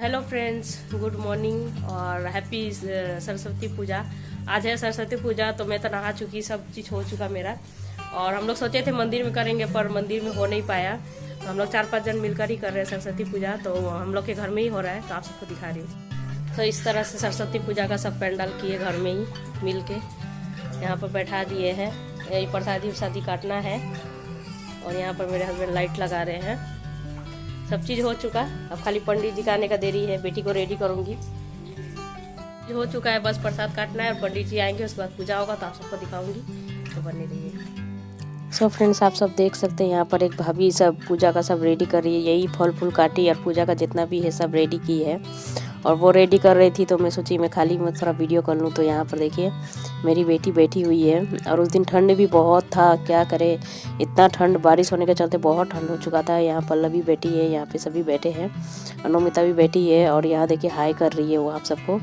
Hello friends, good morning और happy Saraswati पूजा। आज है सरस्वती पूजा, तो मैं तो नहा चुकी, सब चीज़ हो चुका मेरा। और हम लोग सोचे थे मंदिर में करेंगे, पर मंदिर में हो नहीं पाया। तो हम लोग 4-5 जन मिलकर ही कर रहे हैं सरस्वती पूजा। तो हम लोग के घर में ही हो रहा है, तो आप सबको दिखा रही हूँ। तो इस तरह से सरस्वती पूजा का सब पेंडल किए घर में ही मिल के, यहाँ पर बैठा दिए हैं। यही प्रसादी उसादी काटना है। और यहाँ पर मेरे हस्बैंड लाइट लगा रहे हैं। सब चीज़ हो चुका, अब खाली पंडित जी का आने का देरी है। बेटी को रेडी करूँगी, हो चुका है, बस प्रसाद काटना है और पंडित जी आएंगे, उसके बाद पूजा होगा, तो आप सबको दिखाऊंगी, तो बने रहिए। सो फ्रेंड्स, आप सब देख सकते हैं यहाँ पर एक भाभी सब पूजा का सब रेडी कर रही है। यही फल फूल काटी और पूजा का जितना भी है सब रेडी की है। और वो रेडी कर रही थी, तो मैं सोची मैं खाली मैं थोड़ा वीडियो कर लूँ। तो यहाँ पर देखिए मेरी बेटी बैठी हुई है। और उस दिन ठंड भी बहुत था, क्या करे, इतना ठंड, बारिश होने के चलते बहुत ठंड हो चुका था। यहाँ पल्लवी बैठी है, यहाँ पे सभी बैठे हैं, नमिता भी बैठी है। और यहाँ देखिए हाई कर रही है वो आप सबको।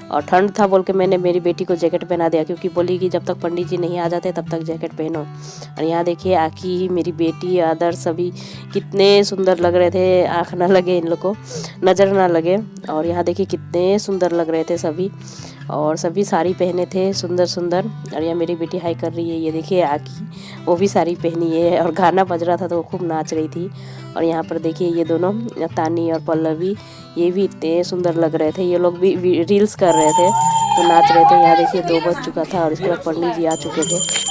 और ठंड था बोल के मैंने मेरी बेटी को जैकेट पहना दिया, क्योंकि बोली कि जब तक पंडित जी नहीं आ जाते तब तक जैकेट पहनो। और यहाँ देखिए आकी, मेरी बेटी, आदर, सभी कितने सुंदर लग रहे थे। आँख ना लगे इन लोग को, नज़र ना लगे। और यहाँ देखिए कितने सुंदर लग रहे थे सभी। और सभी साड़ी पहने थे सुंदर सुंदर। और यहाँ मेरी बेटी हाई कर रही है, ये देखिए आकी, वो भी साड़ी पहनी है। और गाना बज रहा था तो वो खूब नाच रही थी। और यहाँ पर देखिए ये दोनों, तानी और पल्लवी, ये भी इतने सुंदर लग रहे थे। ये लोग भी रील्स कर रहे थे, तो नाच रहे थे। यहाँ देखिए 2 बज चुका था और इसके बाद पंडित जी आ चुके थे।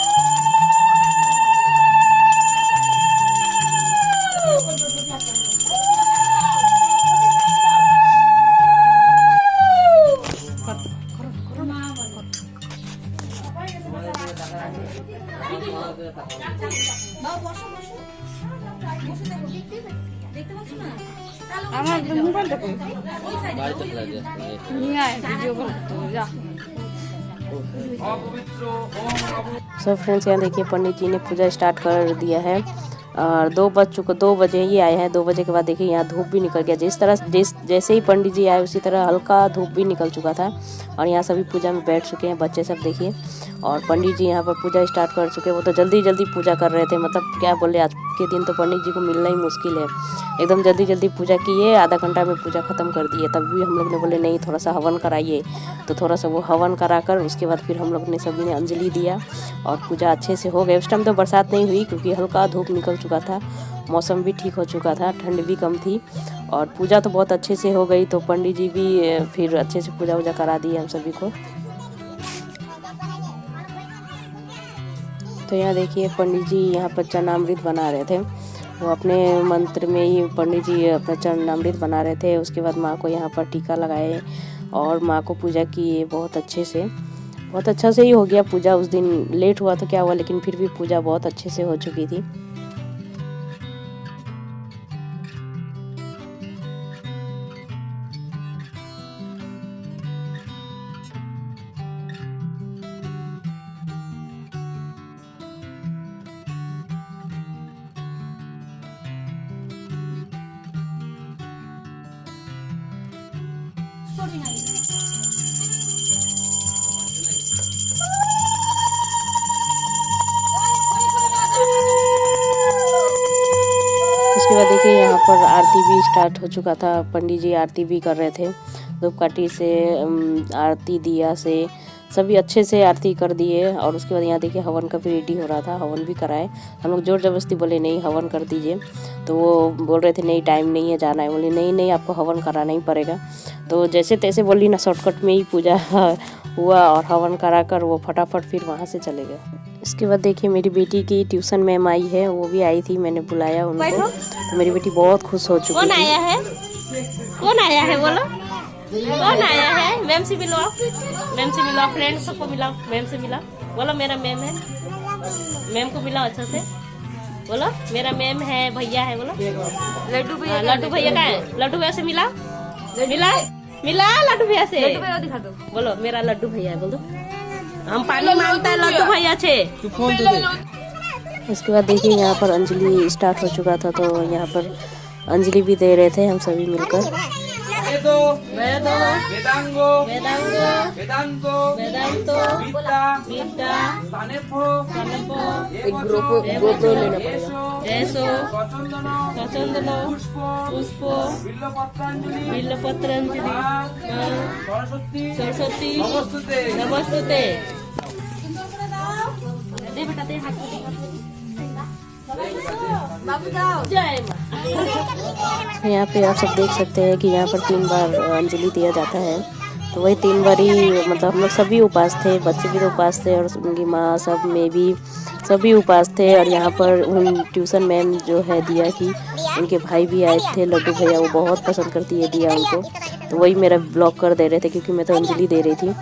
আমার মোবাইল দেখো নিয়ে আয় ভিডিও কল যা। सो फ्रेंड्स, यहाँ देखिए पंडित जी ने पूजा स्टार्ट कर दिया है। और 2 बज चुका, 2 बजे ही आए हैं। 2 बजे के बाद देखिए यहाँ धूप भी निकल गया। जैसे ही पंडित जी आए उसी तरह हल्का धूप भी निकल चुका था। और यहाँ सभी पूजा में बैठ चुके हैं, बच्चे सब देखिए। और पंडित जी यहाँ पर पूजा स्टार्ट कर चुके हैं। वो तो जल्दी जल्दी पूजा कर रहे थे, मतलब क्या बोले, आज के दिन तो पंडित जी को मिलना ही मुश्किल है। एकदम जल्दी जल्दी पूजा किए, आधा घंटा में पूजा ख़त्म कर दिए। तब भी हम लोग ने बोले नहीं, थोड़ा सा हवन कराइए। तो थोड़ा सा वो हवन करा कर उसके बाद फिर हम लोग ने सभी ने अंजलि दिया और पूजा अच्छे से हो गई। उस टाइम तो बरसात नहीं हुई, क्योंकि हल्का धूप निकल चुका था, मौसम भी ठीक हो चुका था, ठंड भी कम थी। और पूजा तो बहुत अच्छे से हो गई। तो पंडित जी भी फिर अच्छे से पूजा वूजा करा दी हम सभी को। तो यहाँ देखिए पंडित जी यहाँ पर चरणामृत बना रहे थे। वो अपने मंत्र में ही पंडित जी अपना चरणामृत बना रहे थे। उसके बाद माँ को यहाँ पर टीका लगाए और माँ को पूजा किए बहुत अच्छे से। बहुत अच्छा से ही हो गया पूजा। उस दिन लेट हुआ तो क्या हुआ, लेकिन फिर भी पूजा बहुत अच्छे से हो चुकी थी। उसके बाद देखिए यहाँ पर आरती भी स्टार्ट हो चुका था। पंडित जी आरती भी कर रहे थे, धूपकाठी से, आरती दिया से, सभी अच्छे से आरती कर दिए। और उसके बाद यहाँ देखिए हवन का भी रेडी हो रहा था, हवन भी कराए। हम लोग जोर जबरदस्ती बोले नहीं हवन कर दीजिए, तो वो बोल रहे थे नहीं टाइम नहीं है, जाना है। बोले नहीं नहीं, आपको हवन कराना ही पड़ेगा। तो जैसे तैसे बोली ना, शॉर्टकट में ही पूजा हुआ और हवन करा कर वो फटाफट फिर वहाँ से चले गए। इसके बाद देखिए मेरी बेटी की ट्यूशन मैम आई है, वो भी आई थी, मैंने बुलाया उनको। तो मेरी बेटी बहुत खुश हो चुकी है। कौन आया है, कौन आया है बोलो, कौन आया है? मैम से मिलो, मैम से मिलो, फ्रेंड्स सबको मिलाओ, मैम से मिलाओ। बोलो मेरा मैम है, मैम को मिलाओ अच्छा से। बोलो मेरा मैम है, भैया है। बोलो लड्डू भैया, लड्डू भैया का है, लड्डू भैया से मिलाओ, मिला मिला लड्डू भैया से, लड्डू भैया दिखा दो। बोलो मेरा लड्डू भैया है, बोल दो। हम पानी मांगता है लड्डू भैया से। उसके बाद देखिए यहाँ पर अंजलि स्टार्ट हो चुका था। तो यहाँ पर अंजलि भी दे रहे थे हम सभी मिलकर। वेदो वेदो वेदांगो वेदांगो वेदांतो वेदांतो विद्या विद्या तानेफो तानेफो एक गोप्रो लेना पड़ेगा एसो स्वचंदन स्वचंदन पुष्प पुष्प बिल्लपत्रांजलि बिल्लपत्रांजलि सरस्वती सरस्वती नमस्ते नमस्ते। दे बेटा दे हाथ में जय माँ। यहाँ पे आप सब देख सकते हैं कि यहाँ पर 3 बार अंजलि दिया जाता है। तो वही 3 बार ही मतलब हम लोग सभी उपास थे, बच्चे भी तो उपास थे और उनकी माँ सब में भी सभी उपास थे। और यहाँ पर उन ट्यूशन मैम जो है दिया की उनके भाई भी आए थे, लड्डू भैया, वो बहुत पसंद करती है दिया उनको। तो वही मेरा ब्लॉग कर दे रहे थे क्योंकि मैं तो अंजलि दे रही थी।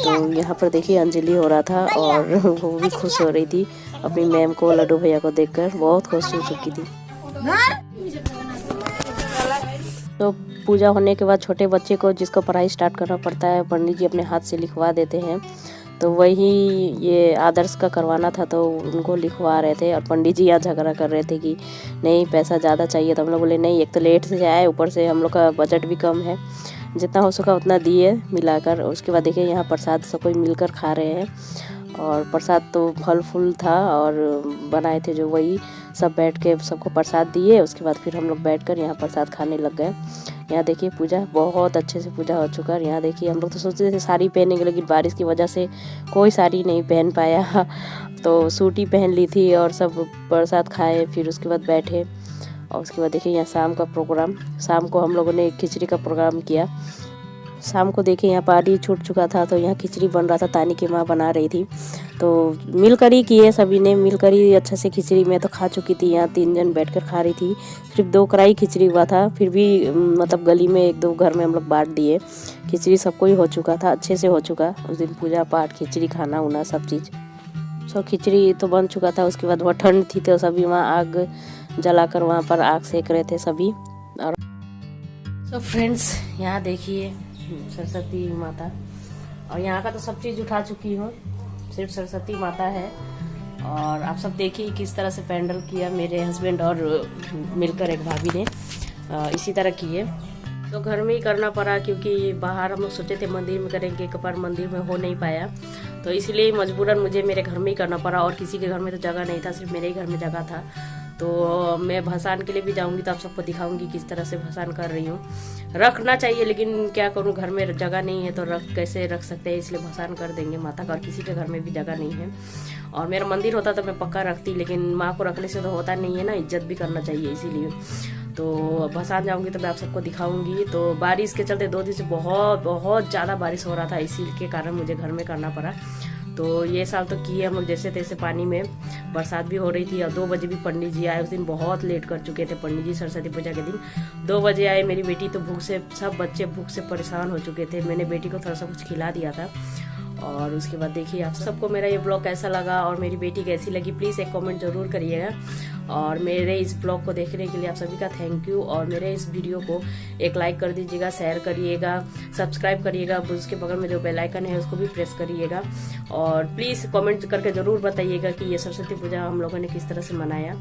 तो यहाँ पर देखिए अंजलि हो रहा था और वो भी खुश हो रही थी अपनी मैम को, लड्डू भैया को देखकर बहुत खुश हो चुकी थी। तो पूजा होने के बाद छोटे बच्चे को जिसको पढ़ाई स्टार्ट करना पड़ता है, पंडित जी अपने हाथ से लिखवा देते हैं। तो वही ये आदर्श का करवाना था तो उनको लिखवा रहे थे और पंडित जी यहाँ झगड़ा कर रहे थे कि नहीं पैसा ज़्यादा चाहिए। तो हम लोग बोले नहीं, एक तो लेट से आए, ऊपर से हम लोग का बजट भी कम है, जितना हो सका उतना दिए मिलाकर। उसके बाद देखिए यहाँ प्रसाद सब कोई मिलकर खा रहे हैं और प्रसाद तो फल फूल था और बनाए थे जो, वही सब बैठ के सबको प्रसाद दिए। उसके बाद फिर हम लोग बैठकर यहाँ प्रसाद खाने लग गए। यहाँ देखिए पूजा बहुत अच्छे से पूजा हो चुका है। यहाँ देखिए हम लोग तो सोचते थे साड़ी पहनेंगे लेकिन बारिश की वजह से कोई साड़ी नहीं पहन पाया, तो सूटी पहन ली थी और सब प्रसाद खाए। फिर उसके बाद बैठे और उसके बाद देखिए यहाँ शाम का प्रोग्राम, शाम को हम लोगों ने खिचड़ी का प्रोग्राम किया। शाम को देखिए यहाँ पार्टी छूट चुका था तो यहाँ खिचड़ी बन रहा था, तानी की माँ बना रही थी। तो मिलकर ही किए, सभी ने मिलकर ही अच्छे से खिचड़ी में तो खा चुकी थी। यहाँ 3 जन बैठकर खा रही थी, सिर्फ 2 कढ़ाई खिचड़ी हुआ था, फिर भी मतलब गली में 1-2 घर में हम लोग बांट दिए। खिचड़ी सबको ही हो चुका था, अच्छे से हो चुका उस दिन पूजा पाठ, खिचड़ी खाना उना सब चीज़। सो खिचड़ी तो बन चुका था। उसके बाद वह ठंड थी तो सभी वहाँ आग जलाकर वहाँ पर आग सेक रहे थे सभी। और सो फ्रेंड्स यहाँ देखिए सरस्वती माता, और यहाँ का तो सब चीज़ उठा चुकी हूँ, सिर्फ सरस्वती माता है। और आप सब देखिए किस तरह से पैंडल किया मेरे हस्बैंड और मिलकर एक भाभी ने इसी तरह किए। तो घर में ही करना पड़ा क्योंकि बाहर हम लोग सोचे थे मंदिर में करेंगे, पर मंदिर में हो नहीं पाया, तो इसलिए मजबूरन मुझे मेरे घर में ही करना पड़ा। और किसी के घर में तो जगह नहीं था, सिर्फ मेरे ही घर में जगह था। तो मैं भसान के लिए भी जाऊंगी तो आप सबको दिखाऊंगी किस तरह से भसान कर रही हूँ। रखना चाहिए लेकिन क्या करूँ, घर में जगह नहीं है तो कैसे रख सकते हैं, इसलिए भसान कर देंगे माता का। और किसी के घर में भी जगह नहीं है। और मेरा मंदिर होता तो मैं पक्का रखती, लेकिन माँ को रखने से तो होता नहीं है ना, इज्जत भी करना चाहिए, इसीलिए। तो भसान जाऊंगी तो मैं आप सबको दिखाऊंगी। तो बारिश के चलते 2 दिन से बहुत ज़्यादा बारिश हो रहा था, इसी के कारण मुझे घर में करना पड़ा। तो ये साल तो किए हम लोग जैसे तैसे पानी में, बरसात भी हो रही थी। और 2 बजे भी पंडित जी आए, उस दिन बहुत लेट कर चुके थे पंडित जी, सरस्वती पूजा के दिन 2 बजे आए। मेरी बेटी तो भूख से, सब बच्चे भूख से परेशान हो चुके थे। मैंने बेटी को थोड़ा सा कुछ खिला दिया था। और उसके बाद देखिए आप सबको मेरा ये ब्लॉग कैसा लगा और मेरी बेटी कैसी लगी, प्लीज़ एक कमेंट जरूर करिएगा। और मेरे इस ब्लॉग को देखने के लिए आप सभी का थैंक यू। और मेरे इस वीडियो को एक लाइक कर दीजिएगा, शेयर करिएगा, सब्सक्राइब करिएगा, उसके बगल में जो बेल आइकन है उसको भी प्रेस करिएगा। और प्लीज़ कमेंट करके ज़रूर बताइएगा कि ये सरस्वती पूजा हम लोगों ने किस तरह से मनाया।